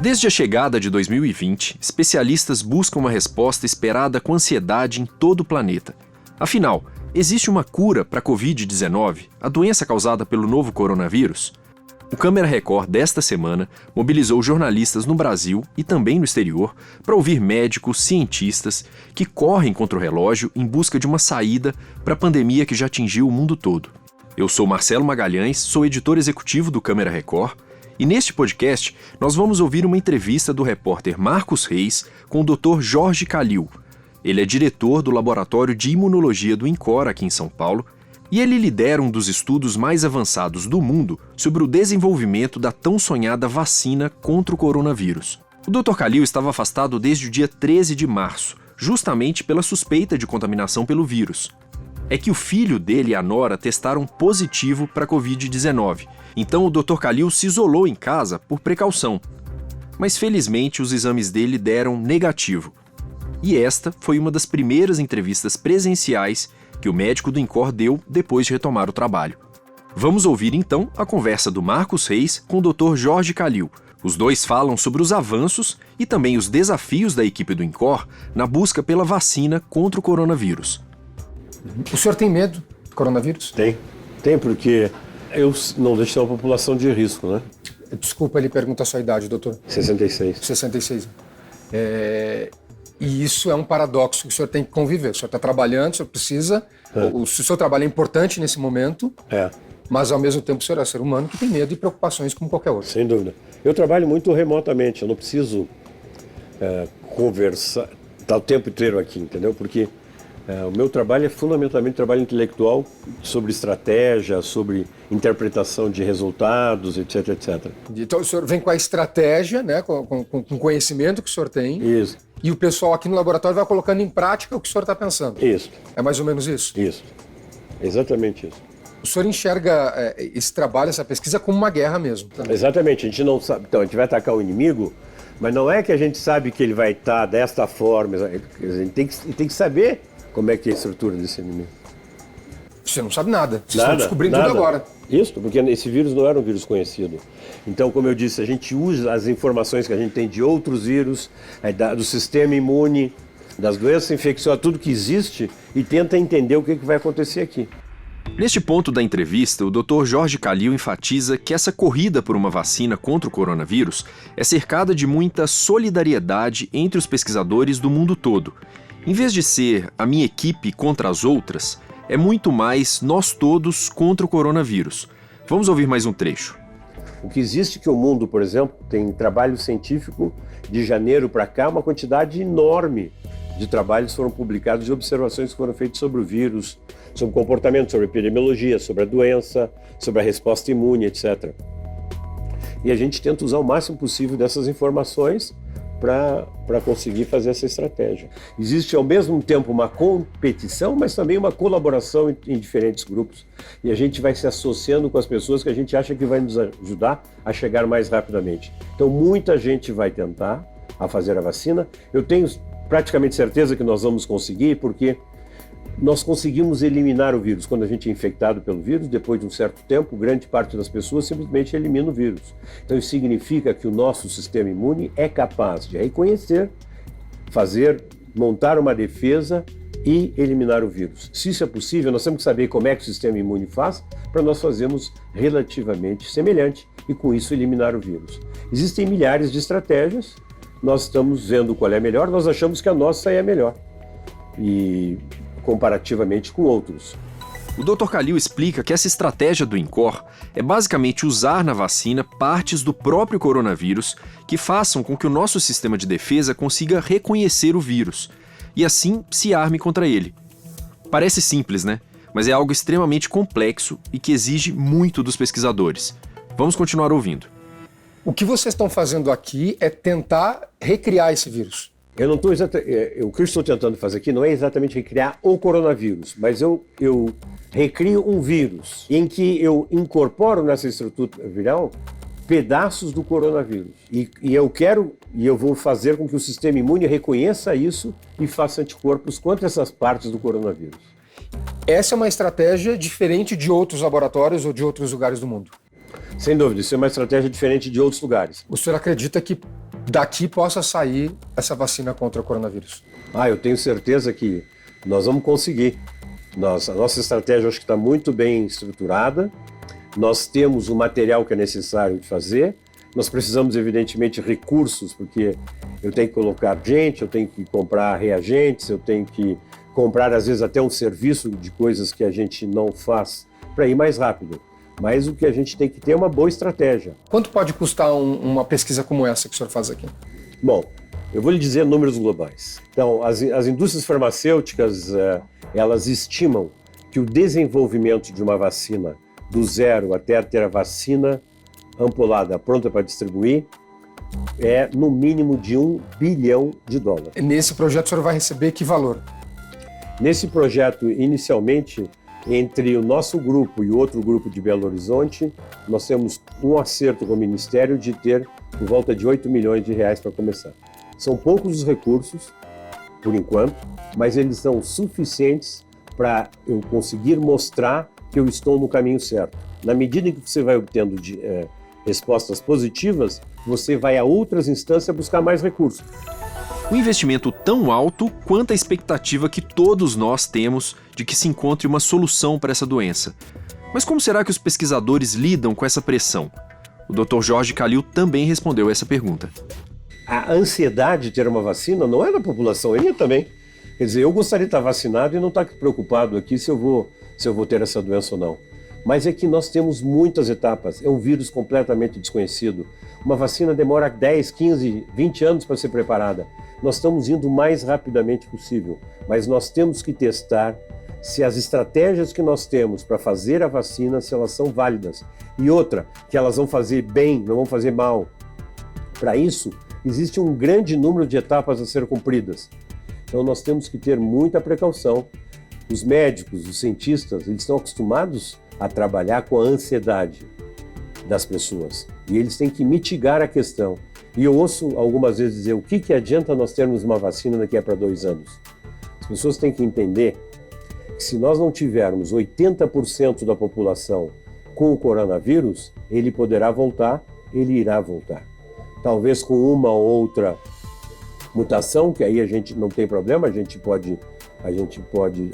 Desde a chegada de 2020, especialistas buscam uma resposta esperada com ansiedade em todo o planeta. Afinal, existe uma cura para a Covid-19, a doença causada pelo novo coronavírus? O Câmera Record desta semana mobilizou jornalistas no Brasil e também no exterior para ouvir médicos, cientistas que correm contra o relógio em busca de uma saída para a pandemia que já atingiu o mundo todo. Eu sou Marcelo Magalhães, sou editor executivo do Câmera Record, e neste podcast nós vamos ouvir uma entrevista do repórter Marcos Reis com o Dr. Jorge Calil. Ele é diretor do Laboratório de Imunologia do INCOR aqui em São Paulo e ele lidera um dos estudos mais avançados do mundo sobre o desenvolvimento da tão sonhada vacina contra o coronavírus. O Dr. Calil estava afastado desde o dia 13 de março, justamente pela suspeita de contaminação pelo vírus. É que o filho dele e a nora testaram positivo para a Covid-19, então o Dr. Calil se isolou em casa por precaução. Mas felizmente os exames dele deram negativo. E esta foi uma das primeiras entrevistas presenciais que o médico do INCOR deu depois de retomar o trabalho. Vamos ouvir então a conversa do Marcos Reis com o Dr. Jorge Calil. Os dois falam sobre os avanços e também os desafios da equipe do INCOR na busca pela vacina contra o coronavírus. O senhor tem medo do coronavírus? Tem porque eu não deixo uma população de risco, né? Desculpa, ele pergunta a sua idade, doutor. 66. 66. E isso é um paradoxo que o senhor tem que conviver. O senhor está trabalhando, o senhor precisa... O seu trabalho é importante nesse momento, mas ao mesmo tempo o senhor é um ser humano que tem medo e preocupações como qualquer outro. Sem dúvida. Eu trabalho muito remotamente, eu não preciso conversar, estar o tempo inteiro aqui, entendeu? Porque o meu trabalho é fundamentalmente trabalho intelectual sobre estratégia, sobre interpretação de resultados, etc, etc. Então o senhor vem com a estratégia, né, com o conhecimento que o senhor tem. Isso. E o pessoal aqui no laboratório vai colocando em prática o que o senhor está pensando. Isso. É mais ou menos isso? Isso. Exatamente isso. O senhor enxerga esse trabalho, essa pesquisa, como uma guerra mesmo? Também. Exatamente. A gente não sabe. Então, a gente vai atacar o inimigo, mas não é que a gente sabe que ele vai estar desta forma. A gente tem que saber como é que é a estrutura desse inimigo. Você não sabe nada. Vocês estão descobrindo tudo agora. Isso, porque esse vírus não era um vírus conhecido. Então, como eu disse, a gente usa as informações que a gente tem de outros vírus, do sistema imune, das doenças infecciosas, tudo que existe, e tenta entender o que vai acontecer aqui. Neste ponto da entrevista, o Dr. Jorge Calil enfatiza que essa corrida por uma vacina contra o coronavírus é cercada de muita solidariedade entre os pesquisadores do mundo todo. Em vez de ser a minha equipe contra as outras, é muito mais nós todos contra o coronavírus. Vamos ouvir mais um trecho. O que existe que o mundo, por exemplo, tem trabalho científico de janeiro para cá, uma quantidade enorme de trabalhos foram publicados de observações que foram feitas sobre o vírus, sobre o comportamento, sobre a epidemiologia, sobre a doença, sobre a resposta imune, etc. E a gente tenta usar o máximo possível dessas informações para conseguir fazer essa estratégia. Existe ao mesmo tempo uma competição, mas também uma colaboração em diferentes grupos. E a gente vai se associando com as pessoas que a gente acha que vai nos ajudar a chegar mais rapidamente. Então muita gente vai tentar a fazer a vacina. Eu tenho praticamente certeza que nós vamos conseguir, porque nós conseguimos eliminar o vírus. Quando a gente é infectado pelo vírus, depois de um certo tempo, grande parte das pessoas simplesmente elimina o vírus. Então isso significa que o nosso sistema imune é capaz de reconhecer, montar uma defesa e eliminar o vírus. Se isso é possível, nós temos que saber como é que o sistema imune faz para nós fazermos relativamente semelhante e com isso eliminar o vírus. Existem milhares de estratégias, nós estamos vendo qual é a melhor, nós achamos que a nossa é a melhor. E comparativamente com outros. O Dr. Calil explica que essa estratégia do INCOR é basicamente usar na vacina partes do próprio coronavírus que façam com que o nosso sistema de defesa consiga reconhecer o vírus e assim se arme contra ele. Parece simples, né? Mas é algo extremamente complexo e que exige muito dos pesquisadores. Vamos continuar ouvindo. O que vocês estão fazendo aqui é tentar recriar esse vírus. Eu não estou o que eu estou tentando fazer aqui não é exatamente recriar o coronavírus, mas eu recrio um vírus em que eu incorporo nessa estrutura viral pedaços do coronavírus. E eu vou fazer com que o sistema imune reconheça isso e faça anticorpos contra essas partes do coronavírus. Essa é uma estratégia diferente de outros laboratórios ou de outros lugares do mundo? Sem dúvida, isso é uma estratégia diferente de outros lugares. O senhor acredita que daqui possa sair essa vacina contra o coronavírus? Eu tenho certeza que nós vamos conseguir. A nossa estratégia acho que está muito bem estruturada. Nós temos o material que é necessário de fazer. Nós precisamos, evidentemente, de recursos, porque eu tenho que colocar gente, eu tenho que comprar reagentes, eu tenho que comprar, às vezes, até um serviço de coisas que a gente não faz para ir mais rápido. Mas o que a gente tem que ter é uma boa estratégia. Quanto pode custar uma pesquisa como essa que o senhor faz aqui? Bom, eu vou lhe dizer números globais. Então, as indústrias farmacêuticas, elas estimam que o desenvolvimento de uma vacina do zero até ter a vacina ampulada pronta para distribuir é no mínimo de $1 bilhão. Nesse projeto o senhor vai receber que valor? Nesse projeto, inicialmente, entre o nosso grupo e outro grupo de Belo Horizonte, nós temos um acerto com o Ministério de ter por volta de R$8 milhões para começar. São poucos os recursos, por enquanto, mas eles são suficientes para eu conseguir mostrar que eu estou no caminho certo. Na medida em que você vai obtendo respostas positivas, você vai a outras instâncias buscar mais recursos. Um investimento tão alto quanto a expectativa que todos nós temos de que se encontre uma solução para essa doença. Mas como será que os pesquisadores lidam com essa pressão? O Dr. Jorge Calil também respondeu essa pergunta. A ansiedade de ter uma vacina não é da população, é minha também. Quer dizer, eu gostaria de estar vacinado e não estar preocupado aqui se eu vou ter essa doença ou não. Mas é que nós temos muitas etapas, é um vírus completamente desconhecido. Uma vacina demora 10, 15, 20 anos para ser preparada. Nós estamos indo o mais rapidamente possível, mas nós temos que testar se as estratégias que nós temos para fazer a vacina, se elas são válidas. E outra, que elas vão fazer bem, não vão fazer mal. Para isso, existe um grande número de etapas a ser cumpridas. Então nós temos que ter muita precaução. Os médicos, os cientistas, eles estão acostumados a trabalhar com a ansiedade das pessoas. E eles têm que mitigar a questão. E eu ouço algumas vezes dizer, o que adianta nós termos uma vacina daqui a para 2 anos? As pessoas têm que entender que se nós não tivermos 80% da população com o coronavírus, ele poderá voltar, ele irá voltar. Talvez com uma ou outra mutação, que aí a gente não tem problema, a gente pode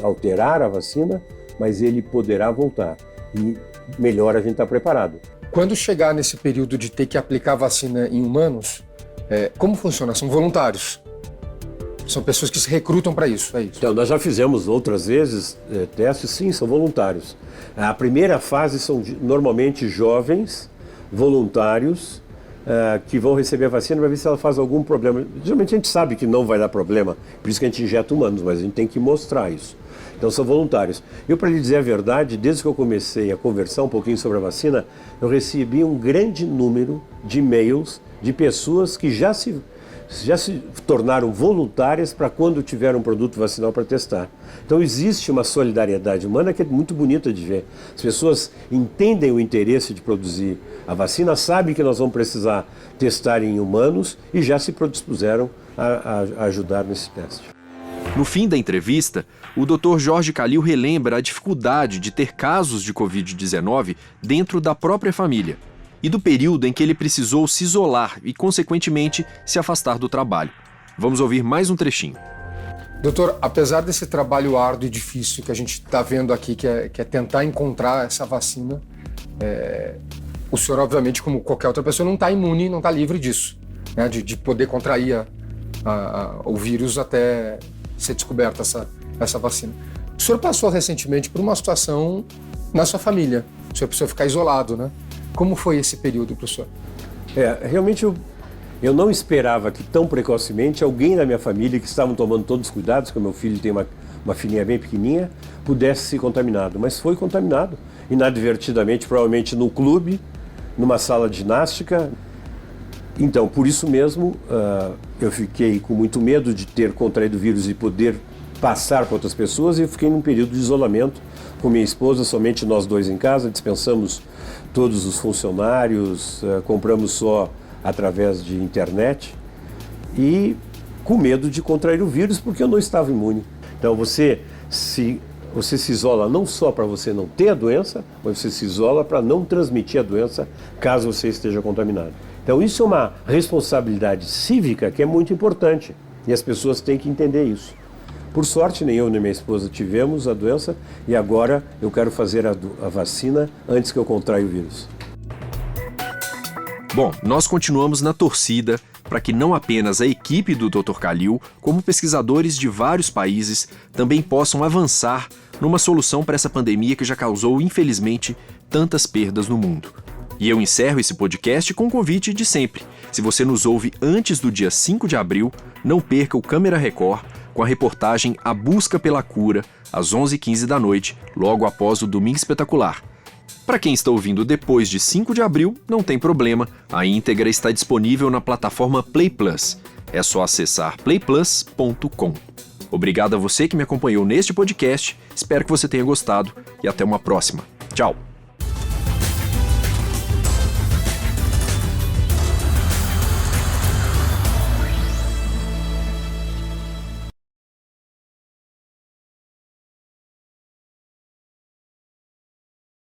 alterar a vacina, mas ele poderá voltar. E melhor a gente estar preparado. Quando chegar nesse período de ter que aplicar vacina em humanos, como funciona? São voluntários? São pessoas que se recrutam para isso, é isso? Então, nós já fizemos outras vezes testes, sim, são voluntários. A primeira fase são normalmente jovens, voluntários, que vão receber a vacina para ver se ela faz algum problema. Geralmente a gente sabe que não vai dar problema, por isso que a gente injeta humanos, mas a gente tem que mostrar isso. Então são voluntários. Eu, para lhe dizer a verdade, desde que eu comecei a conversar um pouquinho sobre a vacina, eu recebi um grande número de e-mails de pessoas que já se tornaram voluntárias para quando tiver um produto vacinal para testar. Então existe uma solidariedade humana que é muito bonita de ver. As pessoas entendem o interesse de produzir a vacina, sabem que nós vamos precisar testar em humanos e já se predispuseram a ajudar nesse teste. No fim da entrevista, o Dr. Jorge Calil relembra a dificuldade de ter casos de Covid-19 dentro da própria família e do período em que ele precisou se isolar e, consequentemente, se afastar do trabalho. Vamos ouvir mais um trechinho. Doutor, apesar desse trabalho árduo e difícil que a gente está vendo aqui, que é tentar encontrar essa vacina, o senhor, obviamente, como qualquer outra pessoa, não está imune, não está livre disso, né, de poder contrair o vírus até ser descoberta essa vacina. O senhor passou recentemente por uma situação na sua família. O senhor precisou ficar isolado, né? Como foi esse período para o senhor? Realmente eu não esperava que tão precocemente alguém da minha família, que estavam tomando todos os cuidados, que o meu filho tem uma filhinha bem pequenininha, pudesse ser contaminado. Mas foi contaminado, inadvertidamente, provavelmente no clube, numa sala de ginástica. Então, por isso mesmo, eu fiquei com muito medo de ter contraído o vírus e poder passar para outras pessoas, e eu fiquei num período de isolamento com minha esposa, somente nós dois em casa, dispensamos todos os funcionários, compramos só através de internet e com medo de contrair o vírus porque eu não estava imune. Então você se isola não só para você não ter a doença, mas você se isola para não transmitir a doença caso você esteja contaminado. Então isso é uma responsabilidade cívica que é muito importante e as pessoas têm que entender isso. Por sorte, nem eu nem minha esposa tivemos a doença e agora eu quero fazer a vacina antes que eu contraia o vírus. Bom, nós continuamos na torcida para que não apenas a equipe do Dr. Khalil, como pesquisadores de vários países, também possam avançar numa solução para essa pandemia que já causou, infelizmente, tantas perdas no mundo. E eu encerro esse podcast com o convite de sempre. Se você nos ouve antes do dia 5 de abril, não perca o Câmera Record com a reportagem A Busca pela Cura, às 11h15 da noite, logo após o Domingo Espetacular. Para quem está ouvindo depois de 5 de abril, não tem problema, a íntegra está disponível na plataforma Play Plus. É só acessar playplus.com. Obrigado a você que me acompanhou neste podcast, espero que você tenha gostado e até uma próxima. Tchau!